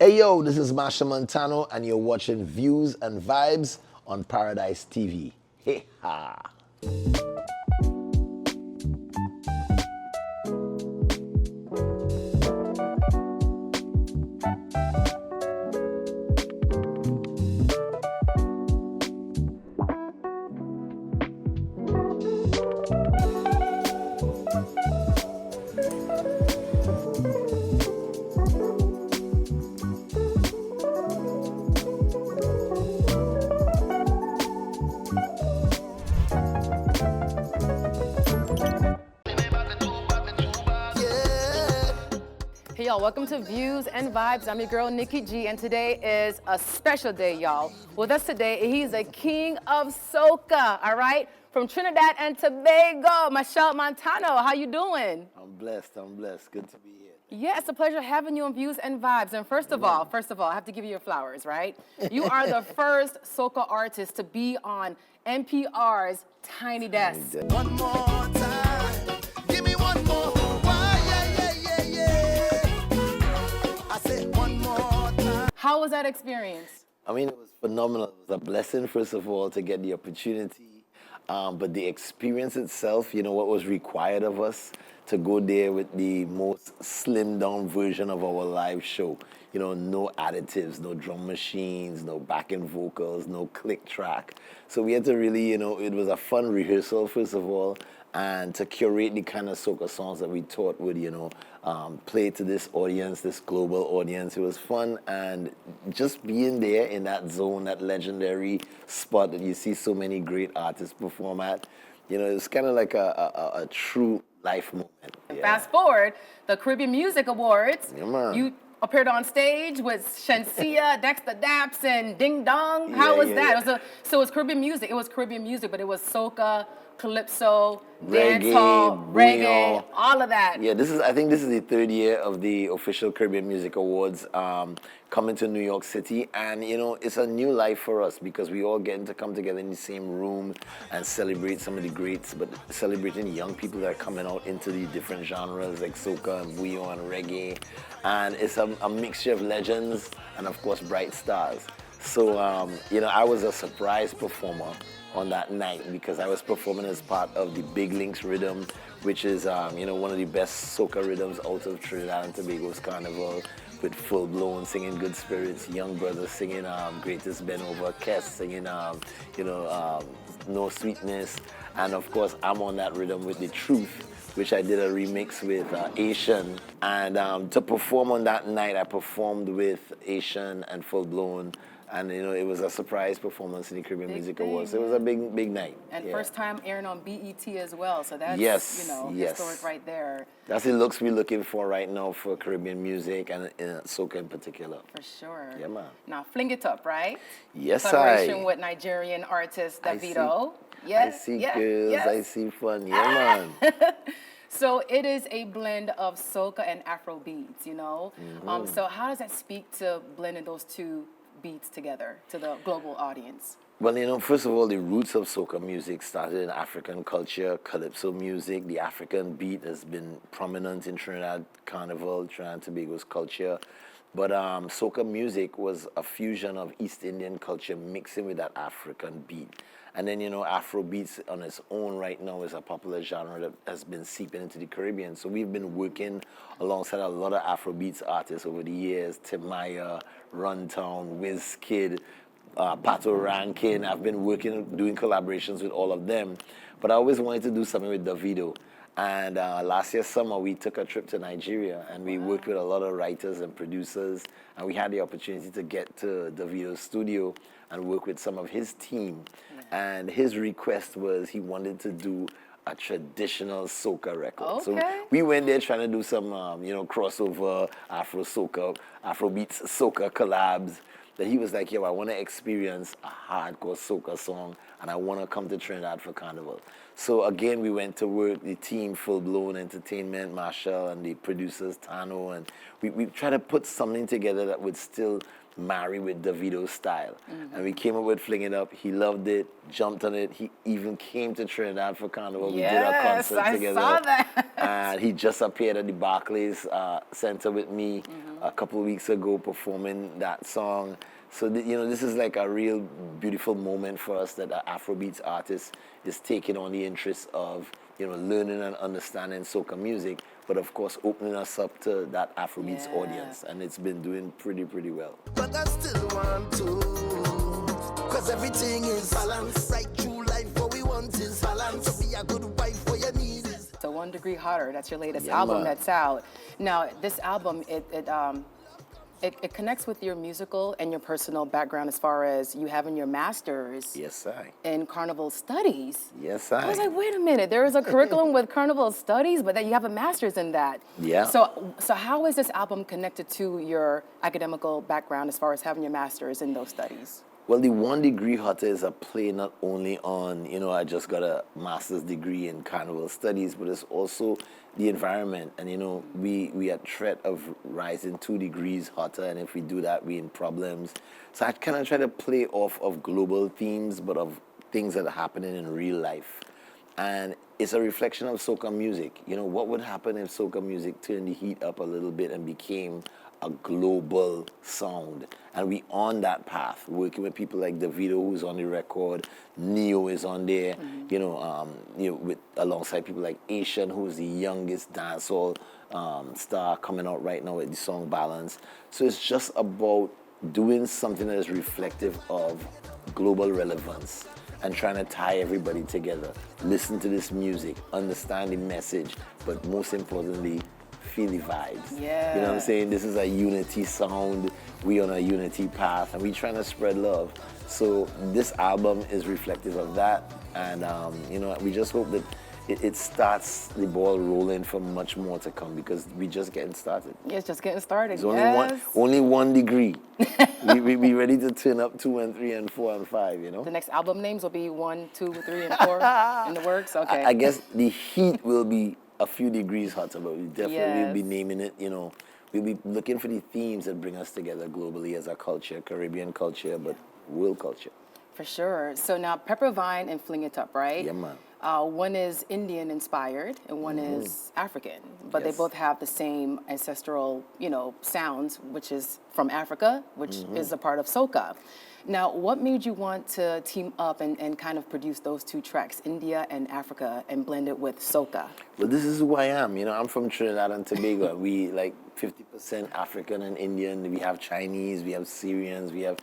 Hey yo, this is Machel Montano, and you're watching Views and Vibes on Paradise TV. Hey ha! Hey y'all, welcome to Views and Vibes. I'm your girl Nikki G, and today is a special day, y'all. With us today, he's a king of soca, all right? From Trinidad and Tobago, Machel Montano. How you doing? I'm blessed. Good to be here. Yeah, it's a pleasure having you on Views and Vibes. And first of all, I have to give you your flowers, right? You are the first soca artist to be on NPR's Tiny Desk. One more time, give me one more. Why, yeah. I said one more time. How was that experience? I mean, it was phenomenal. It was a blessing, first of all, to get the opportunity. But the experience itself, what was required of us to go there with the most slimmed down version of our live show. No additives, no drum machines, no backing vocals, no click track. So we had to really, it was a fun rehearsal, first of all, and to curate the kind of soca songs that we thought would, play to this audience, this global audience. It was fun, and just being there in that zone, that legendary spot that you see so many great artists perform at, it's kind of like a true life moment. Yeah. Fast forward, the Caribbean Music Awards. Yeah, man. You appeared on stage with Shensia, Dexter Daps, and Ding Dong. How was that? Yeah. So it was Caribbean music. It was Caribbean music, but it was soca, calypso, Reggae, dancehall, reggae, bouillon. all of that. Yeah, I think this is the third year of the official Caribbean Music Awards coming to New York City. And, it's a new life for us because we all getting to come together in the same room and celebrate some of the greats, but celebrating young people that are coming out into the different genres like soca and bouillon and reggae. And it's a mixture of legends and, of course, bright stars. So, I was a surprise performer on that night because I was performing as part of the Big Links Rhythm, which is, one of the best soca rhythms out of Trinidad and Tobago's Carnival, with Full Blown singing Good Spirits, Young Brothers singing Greatest Ben Over, Kes singing, No Sweetness, and of course I'm on that rhythm with The Truth, which I did a remix with Asian. And to perform on that night, I performed with Asian and Full Blown. And, it was a surprise performance in the Caribbean Music Awards. So it was a big night. And first time airing on BET as well. So that's, yes. historic right there. That's the looks we're looking for right now for Caribbean music and soca in particular. For sure. Yeah, man. Now, Fling It Up, right? Yes, Collaboration with Nigerian artist Davido. Yes. I see yes, girls, yes. I see fun. Yeah, man. So it is a blend of soca and Afro beats, Mm-hmm. So how does that speak to blending those two beats together to the global audience? Well, first of all, the roots of soca music started in African culture, calypso music. The African beat has been prominent in Trinidad Carnival, Trinidad and Tobago's culture. But soca music was a fusion of East Indian culture mixing with that African beat. And then, Afro beats on its own right now is a popular genre that has been seeping into the Caribbean. So we've been working alongside a lot of Afro beats artists over the years, Timaya, Runtown, Wizkid, Pato Rankin. I've been doing collaborations with all of them. But I always wanted to do something with Davido. And last year summer, we took a trip to Nigeria, and we worked with a lot of writers and producers, and we had the opportunity to get to Davido's studio and work with some of his team. And his request was he wanted to do a traditional soca record. Okay. So we went there trying to do some, crossover Afro soca, Afrobeats soca collabs. That he was like, yo, I want to experience a hardcore soca song, and I want to come to Trinidad for Carnival. So again, we went to work, the team, Full Blown Entertainment, Machel, and the producers, Tano, and we tried to put something together that would still marry with Davido's style. And we came up with Fling It Up. He loved it, jumped on it. He even came to Trinidad for Carnival. We did our Yes, concert I together. saw that. And he just appeared at the Barclays Center with me a couple of weeks ago performing that song. So, this is like a real beautiful moment for us that an Afrobeats artist is taking on the interest of, learning and understanding soca music, but of course opening us up to that Afrobeats Yeah. audience. And it's been doing pretty well. But I still want to. Cause everything is balance. Right through life, what we want is balance. To be a good wife, what you need is. So 1 Degree Hotter, that's your latest Yeah, album man. that's out. Now, this album, it connects with your musical and your personal background as far as you having your master's Yes, I. in carnival studies. Yes, I was I. like, wait a minute, there is a curriculum with carnival studies, but then you have a master's in that. Yeah. So how is this album connected to your academical background as far as having your master's in those studies? Well, the 1 Degree Hotter is a play not only on, I just got a master's degree in carnival studies, but it's also the environment. And, we at threat of rising 2 degrees hotter, and if we do that, we're in problems. So I kind of try to play off of global themes, but of things that are happening in real life. And it's a reflection of soca music. What would happen if soca music turned the heat up a little bit and became a global sound? And we on that path, working with people like Davido, who's on the record, Neo is on there, with alongside people like Asian, who's the youngest dancehall star coming out right now with the song Balance. So it's just about doing something that is reflective of global relevance and trying to tie everybody together. Listen to this music, understand the message, but most importantly, feel the vibes. Yeah. You know what I'm saying? This is a unity sound. We on a unity path, and we trying to spread love. So this album is reflective of that, and we just hope that it starts the ball rolling for much more to come, because we just getting started. Yeah, it's just getting started. It's Yes. only 1 degree. we ready to turn up 2 and 3 and 4 and 5. The next album names will be 1, 2, 3, and 4 in the works. Okay. I guess the heat will be a few degrees hotter, but we definitely will be Yes. naming it, we'll be looking for the themes that bring us together globally as a culture, Caribbean culture, but world culture. For sure. So now Pepper Vine and Fling It Up, right? Yeah, man. One is Indian inspired and one is African, but they Yes. both have the same ancestral, sounds, which is from Africa, which is a part of soca. Now, what made you want to team up and kind of produce those 2 tracks, India and Africa, and blend it with soca? Well, this is who I am. I'm from Trinidad and Tobago. We like 50% African and Indian. We have Chinese, we have Syrians, we have,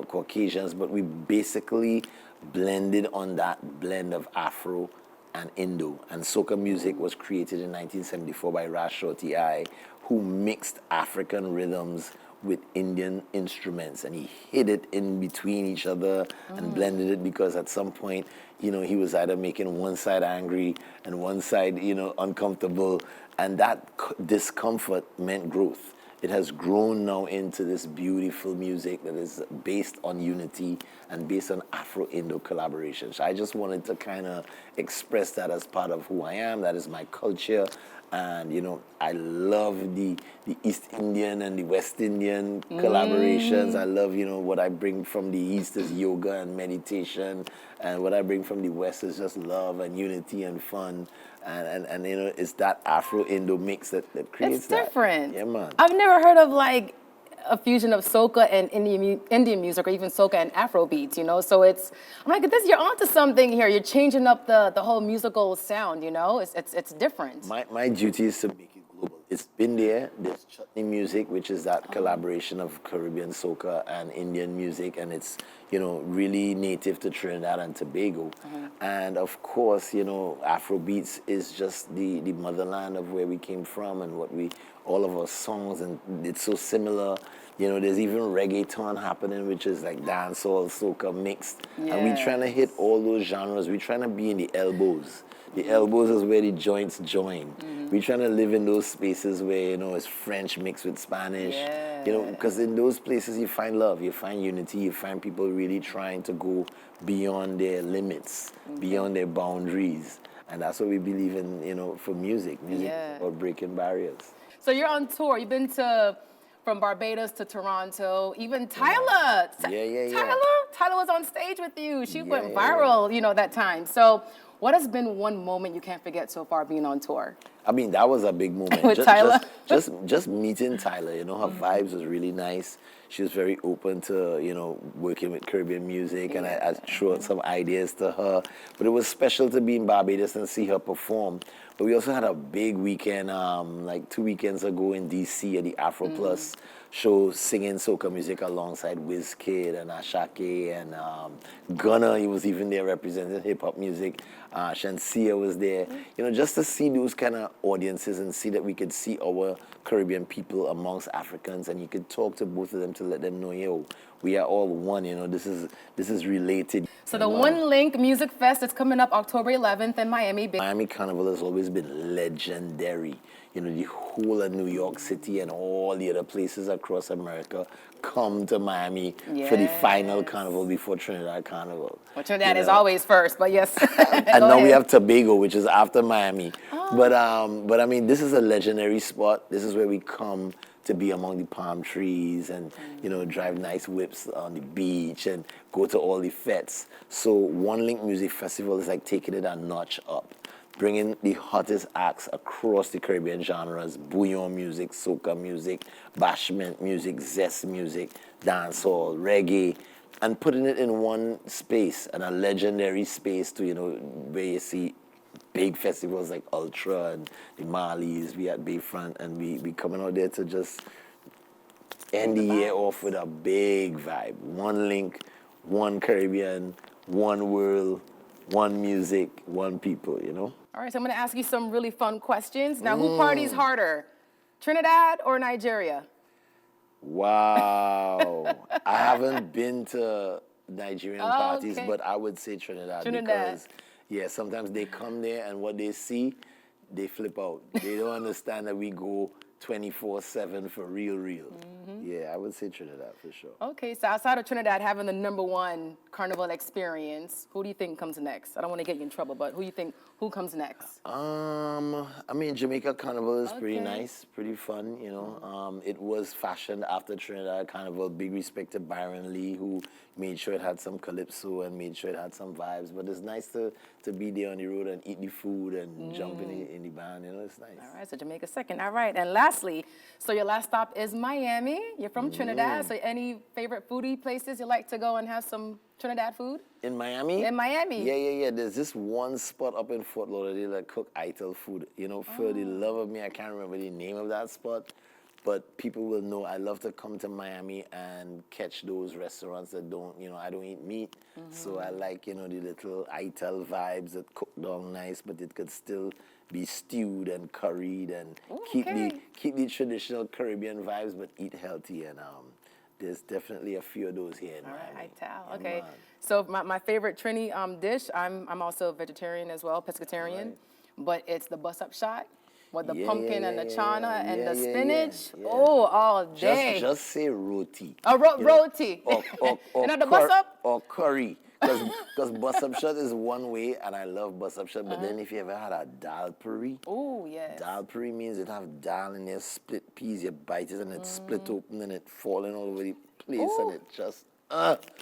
Caucasians, but we basically blended on that blend of Afro and Indo. And soca music was created in 1974 by Ras Shorty I, who mixed African rhythms with Indian instruments, and he hid it in between each other and blended it, because at some point, he was either making one side angry and one side, uncomfortable, and that discomfort meant growth. It has grown now into this beautiful music that is based on unity and based on Afro-Indo collaboration. So I just wanted to kind of express that as part of who I am. That is my culture. And, I love the East Indian and the West Indian collaborations. I love, what I bring from the East is yoga and meditation. And what I bring from the West is just love and unity and fun. And it's that Afro-Indo mix that creates It's that. different. Yeah, man. I've never heard of like a fusion of soca and Indian music, or even soca and Afro beats, So I'm like, you're onto something here. You're changing up the whole musical sound, It's different. My duty is to make it global. It's been there. There's chutney music, which is that collaboration of Caribbean soca and Indian music, and it's really native to Trinidad and Tobago. And of course, Afro beats is just the motherland of where we came from and all of our songs, and it's so similar. There's even reggaeton happening, which is like dancehall, soca mixed. And we're trying to hit all those genres. We're trying to be in the elbows. The elbows is where the joints join. We're trying to live in those spaces where, you know, it's French mixed with Spanish. You know, because in those places you find love, you find unity, you find people really trying to go beyond their limits, beyond their boundaries. And that's what we believe in, you know, for music or breaking barriers. So you're on tour. You've been to from Barbados to Toronto, even Tyler. Tyler was on stage with you. She went viral, you know, that time. So what has been one moment you can't forget so far being on tour? I mean, that was a big moment. With Tyler? Just meeting Tyler, you know, her vibes was really nice. She was very open to, you know, working with Caribbean music, and I threw out some ideas to her. But it was special to be in Barbados and see her perform. But we also had a big weekend, like 2 weekends ago in DC at the Afro Plus show, singing soca music alongside Wizkid and Ashake and Gunna. He was even there representing hip hop music. Shansia was there. You know, just to see those kind of audiences and see that we could see our Caribbean people amongst Africans, and you could talk to both of them to let them know, yo, we are all one. You know, this is related. So the One Link Music Fest is coming up October 11th in Miami. Miami Carnival has always been legendary. You know, the whole of New York City and all the other places across America come to Miami for the final carnival before Trinidad Carnival. Well, Trinidad is always first, but yes. And now we have Tobago, which is after Miami. But I mean, this is a legendary spot. This is where we come to be among the palm trees and, you know, drive nice whips on the beach and go to all the fetes. So One Link Music Festival is like taking it a notch up, bringing the hottest acts across the Caribbean genres: bouillon music, soca music, bashment music, zest music, dancehall, reggae, and putting it in one space, and a legendary space to, you know, where you see big festivals like Ultra and the Marleys. We at Bayfront, and we coming out there to just end the year off with a big vibe. One Link, one Caribbean, one world, one music, one people, you know? All right, so I'm going to ask you some really fun questions. Now, who parties harder, Trinidad or Nigeria? Wow. I haven't been to Nigerian parties, but I would say Trinidad. Because, yeah, sometimes they come there and what they see, they flip out. They don't understand that we go 24/7 for real. Yeah, I would say Trinidad for sure. Okay, so outside of Trinidad having the #1 carnival experience, who do you think comes next? I don't want to get you in trouble, but who comes next? I mean, Jamaica Carnival is pretty nice, pretty fun, you know. It was fashioned after Trinidad Carnival. Big respect to Byron Lee, who made sure it had some calypso and made sure it had some vibes. But it's nice to be there on the road and eat the food and jump in the band, you know, it's nice. All right, so Jamaica second. All right, and lastly, so your last stop is Miami. You're from Trinidad, so any favorite foodie places you like to go and have some Trinidad food? In Miami? In Miami. Yeah. There's this one spot up in Fort Lauderdale that cook Ital food. You know, for the love of me, I can't remember the name of that spot, but people will know I love to come to Miami and catch those restaurants that don't, you know, I don't eat meat. So I like, you know, the little Ital vibes that cook down nice, but it could still be stewed and curried and keep the traditional Caribbean vibes, but eat healthy. And there's definitely a few of those here in Miami. All right, Ital. Okay. So my favorite Trini dish, I'm also a vegetarian as well, pescatarian, but it's the bus-up shot with the pumpkin and the chana and the spinach. Oh, all day. Just say roti. Roti. Or the bus-up? Or curry. Because bus-up shot is one way, and I love bus-up shot, but then if you ever had a dal puri. Oh, yes. Dal puri means it have dal in there, split peas, you bite it, and it split open, and it falling all over the place, and it just...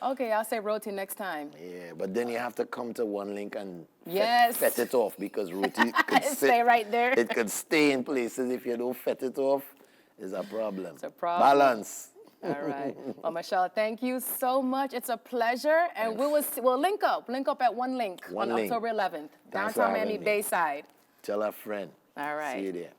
Okay, I'll say roti next time. Yeah, but then you have to come to One Link and fet it off, because roti could stay right there. It could stay in places. If you don't fet it off, it's a problem. It's a problem. Balance. All right. Well, Machel, thank you so much. It's a pleasure, and we'll link up at One Link on October 11th, downtown Miami, Bayside. Tell a friend. All right. See you there.